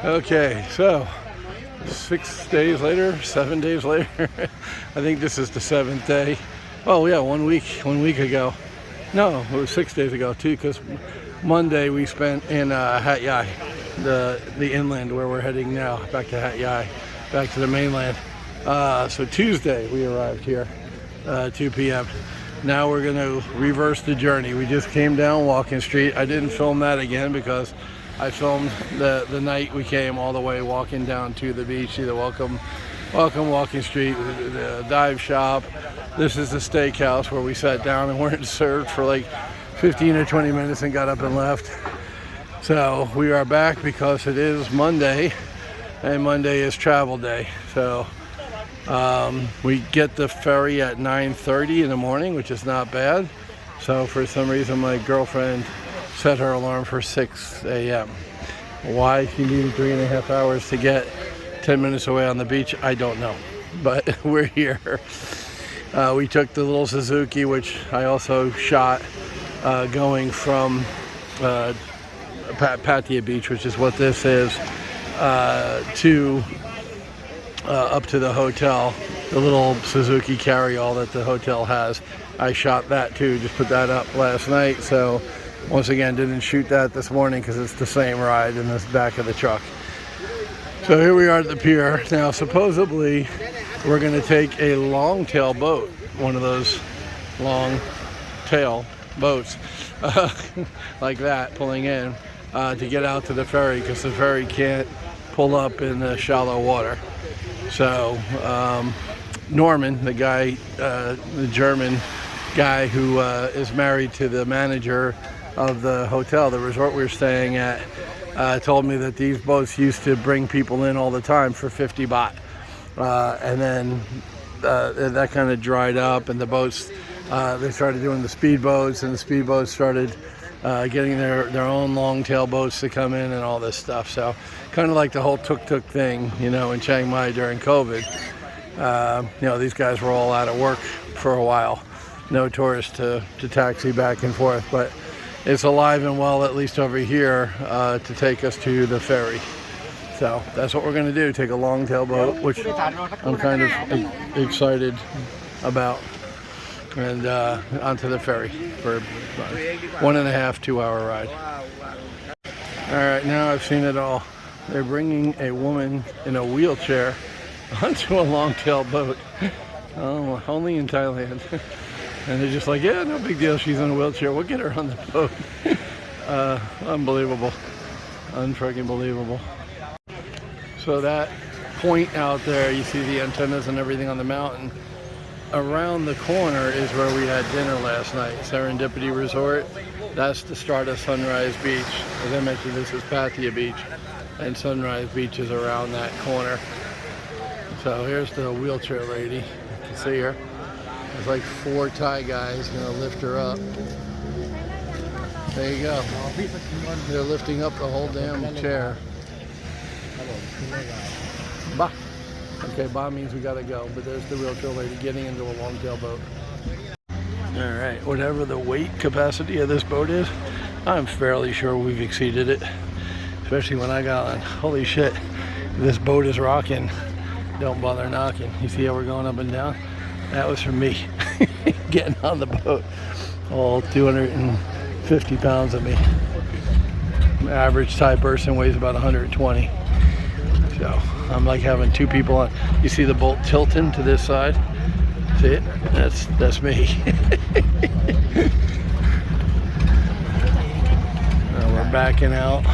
Okay, so 6 days later, 7 days later, I think this is the 7th day. Oh yeah, 1 week ago. No, it was 6 days ago too, because Monday we spent in Hat Yai, the inland where we're heading now, back to Hat Yai, back to the mainland. So Tuesday we arrived here, 2 p.m. Now we're gonna reverse the journey. We just came down Walking Street. I didn't film that again because I filmed the night we came all the way walking down to the beach. See the welcome Walking Street, the dive shop. This is the steakhouse where we sat down and weren't served for like 15 or 20 minutes and got up and left. So we are back because it is Monday, and Monday is travel day. So we get the ferry at 9:30 in the morning, which is not bad. So for some reason my girlfriend set her alarm for 6 a.m. Why she needed 3.5 hours to get 10 minutes away on the beach, I don't know. But we're here. We took the little Suzuki, which I also shot, going from Pattaya Beach, which is what this is, to up to the hotel. The little Suzuki carry-all that the hotel has. I shot that too, just put that up last night. So once again, didn't shoot that this morning because it's the same ride in the back of the truck. So here we are at the pier. Now supposedly we're going to take a long tail boat, one of those long tail boats like that, pulling in to get out to the ferry, because the ferry can't pull up in the shallow water. So Norman, the guy, the German guy who is married to the manager of the hotel, the resort we were staying at, told me that these boats used to bring people in all the time for 50 baht. And then that kind of dried up, and the boats, they started doing the speedboats, and the speedboats started getting their own long tail boats to come in and all this stuff. So kind of like the whole tuk-tuk thing, you know, in Chiang Mai during COVID. You know, these guys were all out of work for a while. No tourists to taxi back and forth, but it's alive and well, at least over here, to take us to the ferry. So that's what we're going to do, take a long tail boat, which I'm kind of excited about, and onto the ferry for 1.5 2-hour ride. All right, now I've seen it all. They're bringing a woman in a wheelchair onto a long tail boat. Oh, only in Thailand. And they're just like, yeah, no big deal, she's in a wheelchair, we'll get her on the boat. Unbelievable. Unfreaking believable. So that point out there, you see the antennas and everything on the mountain. Around the corner is where we had dinner last night, Serendipity Resort. That's the start of Sunrise Beach. As I mentioned, this is Pattaya Beach, and Sunrise Beach is around that corner. So here's the wheelchair lady. You can see her. There's like 4 Thai guys gonna lift her up. There you go. They're lifting up the whole damn chair. Ba. Okay, ba means we gotta go, but there's the wheelchair lady getting into a long tail boat. All right, whatever the weight capacity of this boat is, I'm fairly sure we've exceeded it. Especially when I got on. Holy shit, this boat is rocking. Don't bother knocking. You see how we're going up and down? That was from me getting on the boat. All 250 pounds of me. The average Thai person weighs about 120. So I'm like having 2 people on. You see the boat tilting to this side? See it? That's me. Now we're backing out.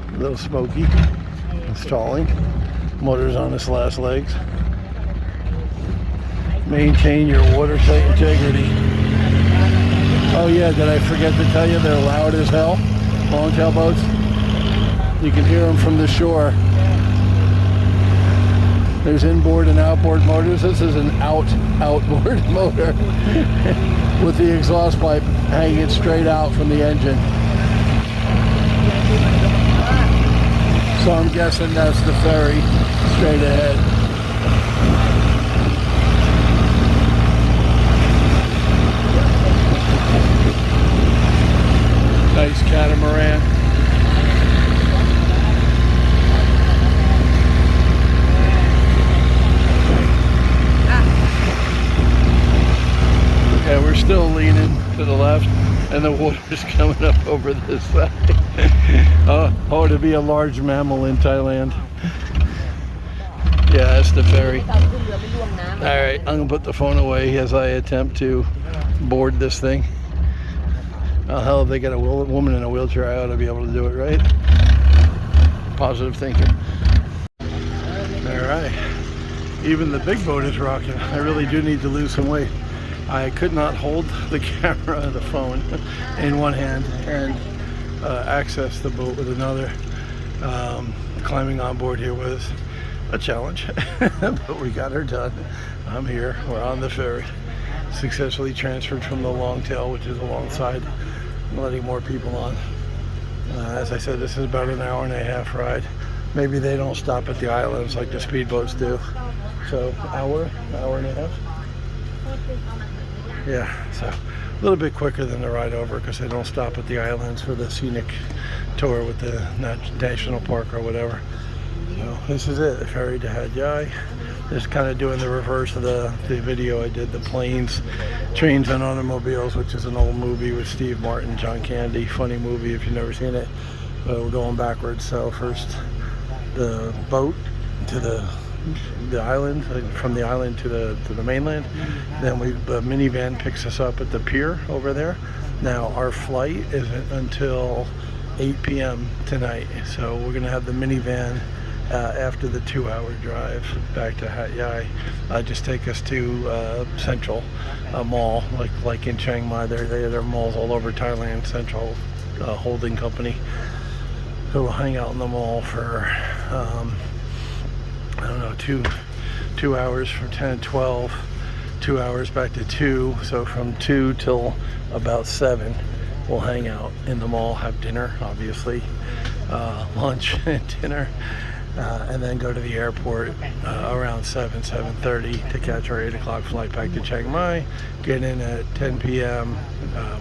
A little smoky. Installing. Motor's on its last legs. Maintain your watertight integrity. Oh yeah, did I forget to tell you they're loud as hell? Longtail boats. You can hear them from the shore. There's inboard and outboard motors. This is an outboard motor with the exhaust pipe hanging straight out from the engine. So I'm guessing that's the ferry straight ahead. Nice catamaran. Yeah, we're still leaning to the left, and the water's coming up over this side. Oh, to be a large mammal in Thailand. Yeah, that's the ferry. Alright, I'm gonna put the phone away as I attempt to board this thing. Oh, hell, if they got a woman in a wheelchair, I ought to be able to do it, right? Positive thinking. Alright. Even the big boat is rocking. I really do need to lose some weight. I could not hold the camera, the phone, in one hand and access the boat with another. Climbing on board here was a challenge, but we got her done. I'm here. We're on the ferry. Successfully transferred from the long tail, which is alongside, letting more people on. As I said, this is about an hour and a half ride. Maybe they don't stop at the islands like the speedboats do. So hour and a half. Yeah, so a little bit quicker than the ride over because they don't stop at the islands for the scenic tour with the national park or whatever. So this is it, the ferry to Hat Yai. Just kind of doing the reverse of the video I did, the planes, trains and automobiles, which is an old movie with Steve Martin, John Candy, funny movie if you've never seen it. But we're going backwards. So first the boat to the island, from the island to the mainland. Then the minivan picks us up at the pier over there. Now our flight isn't until 8 p.m. tonight, so we're gonna have the minivan after the 2-hour drive back to Hat Yai. Just take us to Central Mall, like in Chiang Mai. They have malls all over Thailand. Central holding company. So we'll hang out in the mall for I don't know, two hours from 10 to 12, 2 hours back to 2. So from 2 till about 7, we'll hang out in the mall, have dinner, obviously, lunch and dinner, and then go to the airport around 7:30 to catch our 8 o'clock flight back to Chiang Mai. Get in at 10 p.m.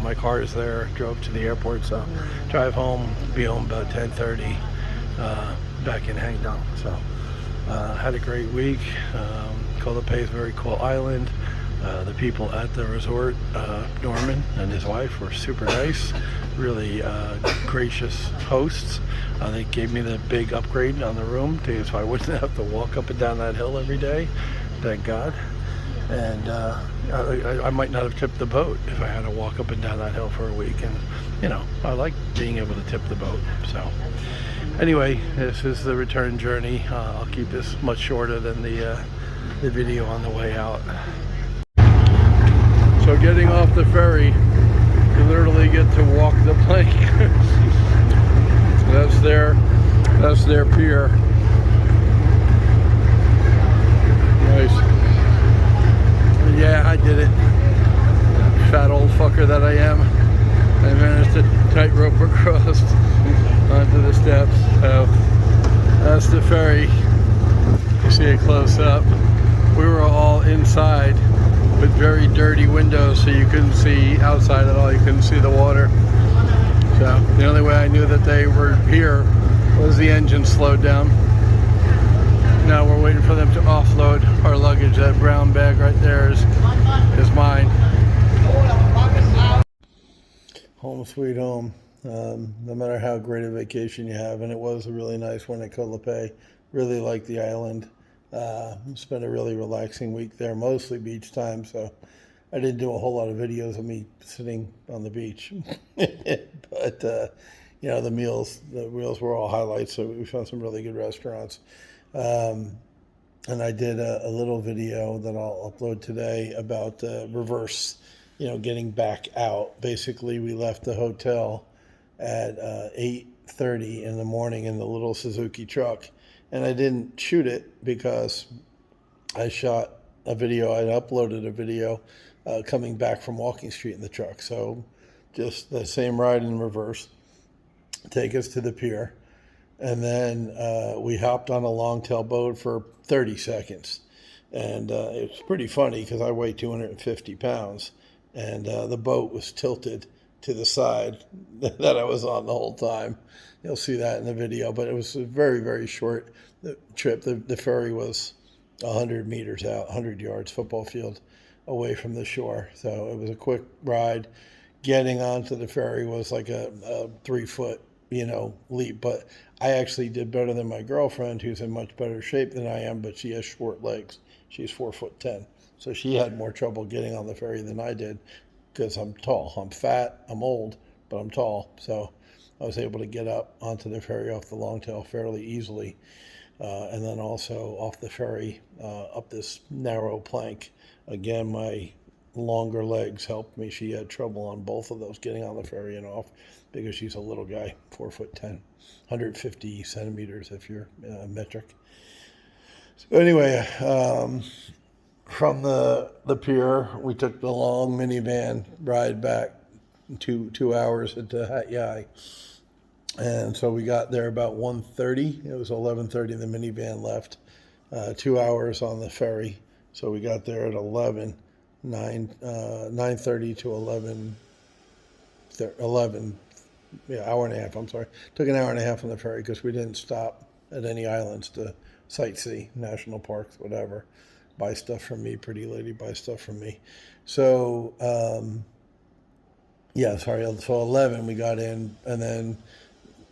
My car is there, drove to the airport, so drive home, be home about 10:30, back in Hangdong. So had a great week. Koh Lipe is a very cool island. The people at the resort, Norman and his wife, were super nice, really gracious hosts. They gave me the big upgrade on the room so I wouldn't have to walk up and down that hill every day, thank God. And I might not have tipped the boat if I had to walk up and down that hill for a week. And you know, I like being able to tip the boat. So anyway, this is the return journey. I'll keep this much shorter than the video on the way out. So getting off the ferry, you literally get to walk the plank. That's their pier. Nice. Yeah, I did it. Fat old fucker that I am. I managed to tightrope across onto the steps. So that's the ferry. You see it close up. We were all inside with very dirty windows, so you couldn't see outside at all. You couldn't see the water. So the only way I knew that they were here was the engine slowed down. Now we're waiting for them to offload our luggage. That brown bag right there is mine. Home sweet home. No matter how great a vacation you have, and it was a really nice one at Koh Lipe. Really liked the island. Spent a really relaxing week there, mostly beach time, so I didn't do a whole lot of videos of me sitting on the beach. But you know, the meals were all highlights, so we found some really good restaurants. And I did a little video that I'll upload today about reverse, you know, getting back out. Basically, we left the hotel at 8:30 in the morning in the little Suzuki truck. And I didn't shoot it because I shot a video, I uploaded a video coming back from Walking Street in the truck. So just the same ride in reverse. Take us to the pier. And then we hopped on a longtail boat for 30 seconds. And it's pretty funny because I weigh 250 pounds, and the boat was tilted to the side that I was on the whole time. You'll see that in the video, but it was a very, very short trip. The ferry was 100 meters out, 100 yards, football field away from the shore. So it was a quick ride. Getting onto the ferry was like a 3 foot, leap. But I actually did better than my girlfriend, who's in much better shape than I am, but she has short legs. She's 4'10", so she had more trouble getting on the ferry than I did because I'm tall. I'm fat. I'm old, but I'm tall. So I was able to get up onto the ferry off the longtail fairly easily, and then also off the ferry up this narrow plank. Again, my longer legs helped me. She had trouble on both of those getting on the ferry and off because she's a little guy, 4'10", 150 centimeters if you're metric. So anyway, from the pier, we took the long minivan ride back 2 hours into Hat Yai. And so we got there about 1:30. It was 11:30. The minivan left. 2 hours on the ferry. So we got there at 11, 9:30 to 11, yeah, hour and a half. I'm sorry. Took an hour and a half on the ferry because we didn't stop at any islands to sightsee, national parks, whatever. Buy stuff from me, pretty lady, buy stuff from me. So, yeah, sorry. So 11, we got in, and then,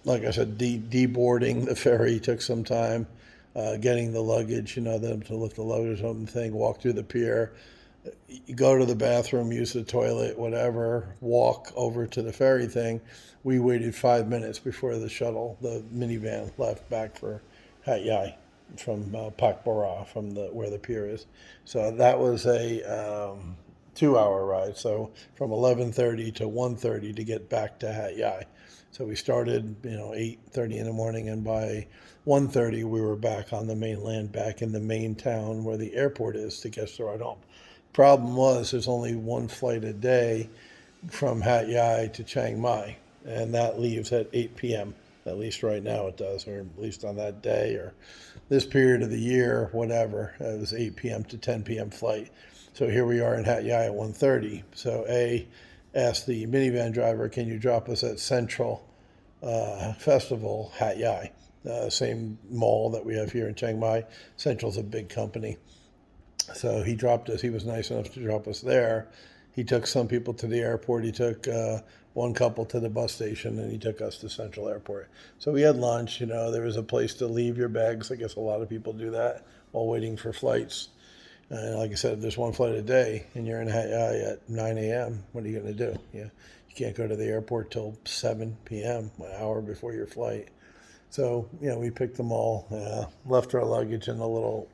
like I said, deboarding the ferry took some time. Getting the luggage, them to lift the luggage on the thing, walk through the pier, you go to the bathroom, use the toilet, whatever, walk over to the ferry thing. We waited 5 minutes before the shuttle, the minivan, left back for Hat Yai from Pak Bora, from where the pier is. So that was a 2 hour ride. So from 11:30 to 1:30 to get back to Hat Yai. So we started, 8:30 in the morning, and by 1:30 we were back on the mainland, back in the main town where the airport is to get to our home. Problem was, there's only one flight a day from Hat Yai to Chiang Mai, and that leaves at 8 p.m. At least right now it does, or at least on that day, or this period of the year, whatever. It was 8 p.m. to 10 p.m. flight. So here we are in Hat Yai at 1:30. So asked the minivan driver, can you drop us at Central Festival, Hat Yai? Same mall that we have here in Chiang Mai. Central's a big company. So he dropped us. He was nice enough to drop us there. He took some people to the airport. He took one couple to the bus station, and he took us to Central Airport. So we had lunch. There was a place to leave your bags. I guess a lot of people do that while waiting for flights. And like I said, there's one flight a day, and you're in Hat Yai at 9 a.m. What are you going to do? You can't go to the airport till 7 p.m., an hour before your flight. So, we picked them all, left our luggage in a little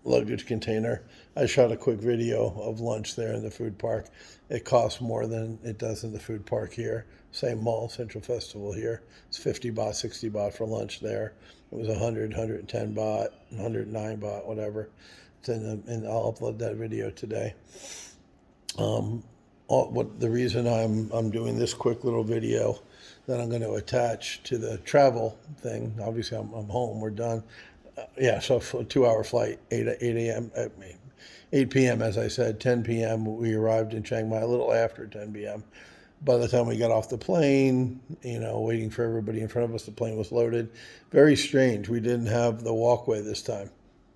luggage container. I shot a quick video of lunch there in the food park. It costs more than it does in the food park here. Same mall, Central Festival here. It's 50 baht, 60 baht for lunch there. It was 100, 110 baht, 109 baht, whatever. And I'll upload that video today. The reason I'm doing this quick little video that I'm going to attach to the travel thing. Obviously, I'm home. We're done. So for a 2 hour flight, 8 a.m. 8 p.m. as I said, 10 p.m. we arrived in Chiang Mai a little after 10 p.m. By the time we got off the plane, waiting for everybody in front of us, the plane was loaded. Very strange. We didn't have the walkway this time.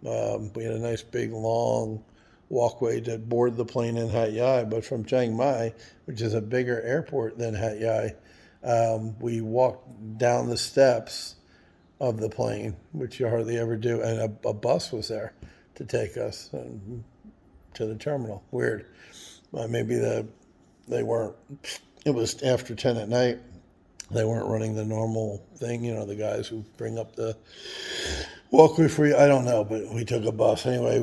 We had a nice big long walkway to board the plane in Hat Yai, but from Chiang Mai, which is a bigger airport than Hat Yai, we walked down the steps of the plane, which you hardly ever do, and a bus was there to take us to the terminal. Weird. Maybe they weren't. It was after 10 at night. They weren't running the normal thing, the guys who bring up the walkway for you. I don't know, but we took a bus. Anyway,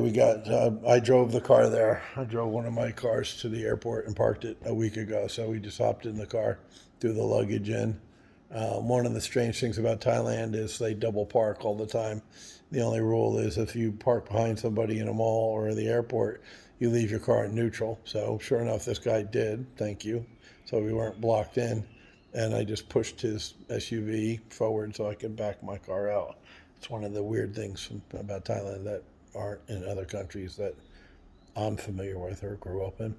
I drove the car there. I drove one of my cars to the airport and parked it a week ago. So we just hopped in the car, threw the luggage in. One of the strange things about Thailand is they double park all the time. The only rule is if you park behind somebody in a mall or the airport, you leave your car in neutral. So sure enough, this guy did. Thank you. So we weren't blocked in. and I just pushed his SUV forward so I could back my car out. It's one of the weird things about Thailand that aren't in other countries that I'm familiar with or grew up in.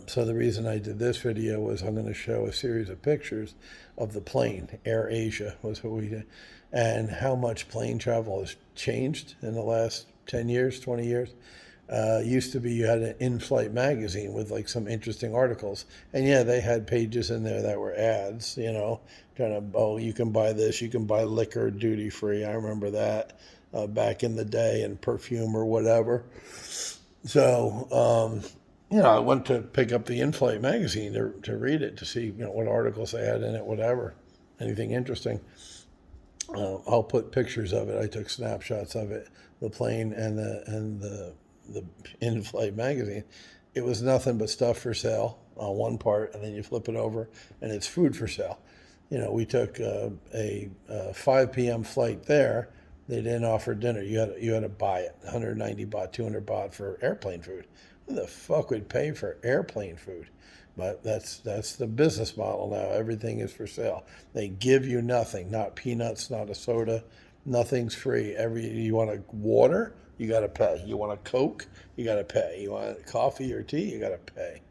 So the reason I did this video was I'm going to show a series of pictures of the plane. Air Asia was what we did, and how much plane travel has changed in the last 10 years, 20 years. Used to be you had an in-flight magazine with like some interesting articles, and yeah, they had pages in there that were ads, trying to, oh, you can buy this, you can buy liquor duty free. I remember that back in the day, and perfume or whatever. So I went to pick up the in-flight magazine to read it, to see what articles they had in it, whatever, anything interesting. I'll put pictures of it. I took snapshots of it, the plane and the in-flight magazine. It was nothing but stuff for sale on one part, and then you flip it over, and it's food for sale. We took a 5 p.m. flight there. They didn't offer dinner. You had to buy it. 190 baht, 200 baht for airplane food. Who the fuck would pay for airplane food? But that's the business model now. Everything is for sale. They give you nothing, not peanuts, not a soda. Nothing's free. You want a water, you got to pay. You want a Coke, you got to pay. You want coffee or tea, you got to pay.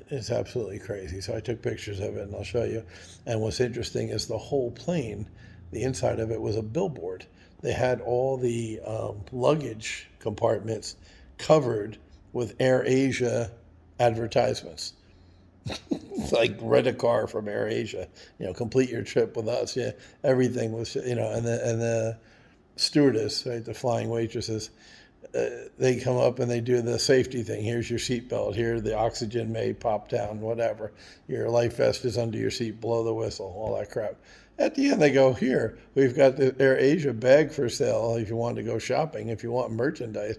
It's absolutely crazy. So I took pictures of it, and I'll show you. And what's interesting is the whole plane, the inside of it was a billboard. They had all the luggage compartments covered with Air Asia advertisements. Like, rent a car from Air Asia, complete your trip with us. Yeah, everything was, and the stewardess, right, the flying waitresses, they come up and they do the safety thing. Here's your seatbelt. Here, the oxygen may pop down, whatever. Your life vest is under your seat. Blow the whistle. All that crap. At the end, they go, here, we've got the Air Asia bag for sale if you want to go shopping, if you want merchandise.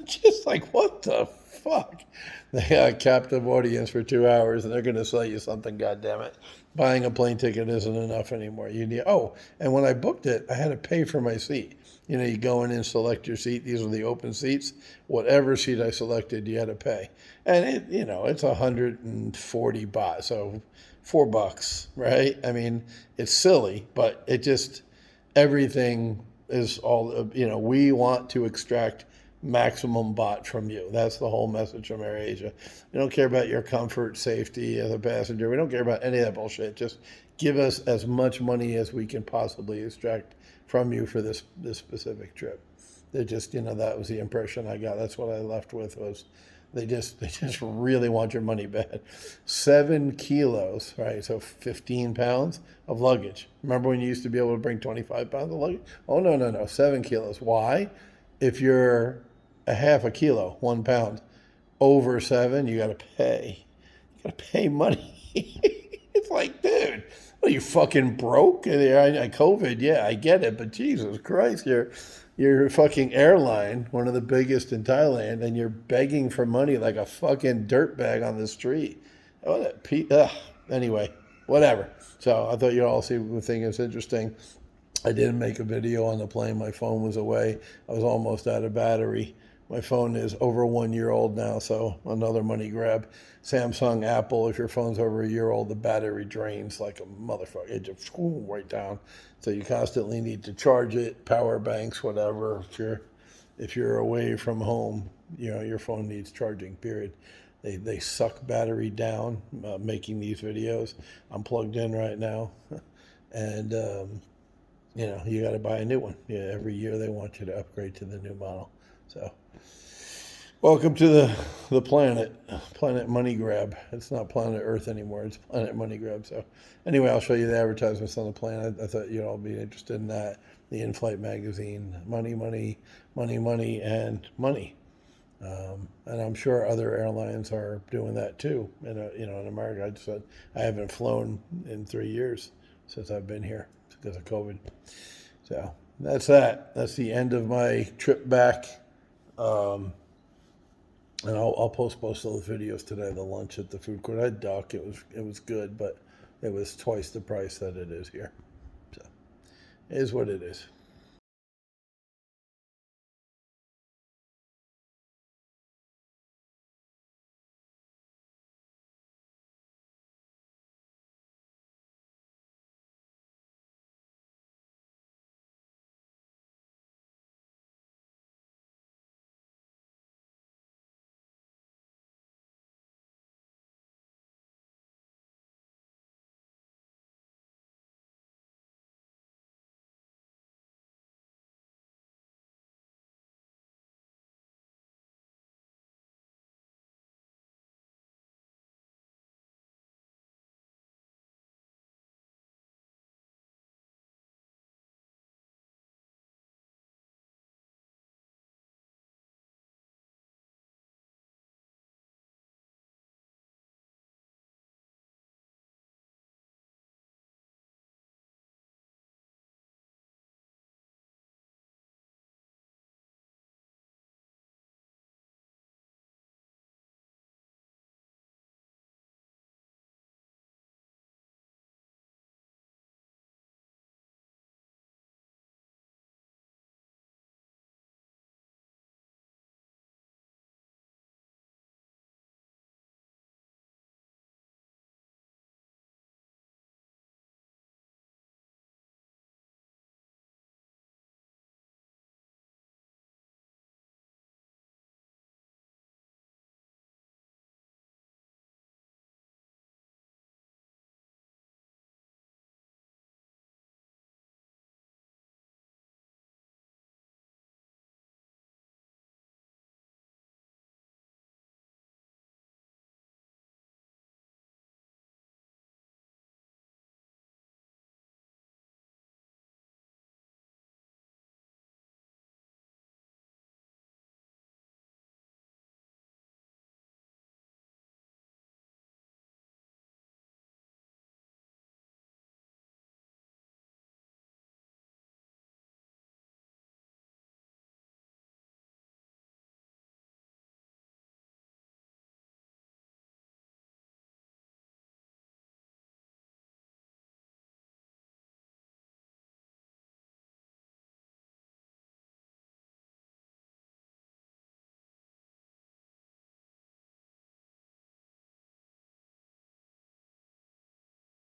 Just like, what the fuck? They got a captive audience for 2 hours, and they're going to sell you something, goddammit. Buying a plane ticket isn't enough anymore. And when I booked it, I had to pay for my seat. You go in and select your seat. These are the open seats. Whatever seat I selected, you had to pay. And it's 140 baht, so $4, right? I mean, it's silly, but it just, everything is all, we want to extract maximum baht from you. That's the whole message from Air Asia. We don't care about your comfort, safety as a passenger. We don't care about any of that bullshit. Just give us as much money as we can possibly extract from you for this specific trip. They just, that was the impression I got. That's what I left with, was they just really want your money bad. 7 kilos, right? So 15 pounds of luggage. Remember when you used to be able to bring 25 pounds of luggage? Oh, no. 7 kilos. Why? If you're a half a kilo, 1 pound, over 7, you got to pay. You got to pay money. It's like, dude, are you fucking broke? COVID, yeah, I get it, but Jesus Christ, you're a fucking airline, one of the biggest in Thailand, and you're begging for money like a fucking dirtbag on the street. Anyway, whatever. So I thought you'd all think it's interesting. I didn't make a video on the plane. My phone was away. I was almost out of battery. My phone is over 1 year old now, so another money grab. Samsung, Apple, if your phone's over a year old, the battery drains like a motherfucker. It just right down. So you constantly need to charge it, power banks, whatever. If you're away from home, your phone needs charging, period. They suck battery down making these videos. I'm plugged in right now. And you got to buy a new one. Yeah, every year they want you to upgrade to the new model. So, welcome to the planet money grab. It's not planet Earth anymore. It's planet money grab. So, anyway, I'll show you the advertisements on the plane. I thought you'd all be interested in that. The in-flight magazine, money, and money. And I'm sure other airlines are doing that too. In America, I just said I haven't flown in 3 years since I've been here because of COVID. So that's that. That's the end of my trip back. And I'll post most of the videos today. The lunch at the food court. I had duck. It was good, but it was twice the price that it is here. So it is what it is.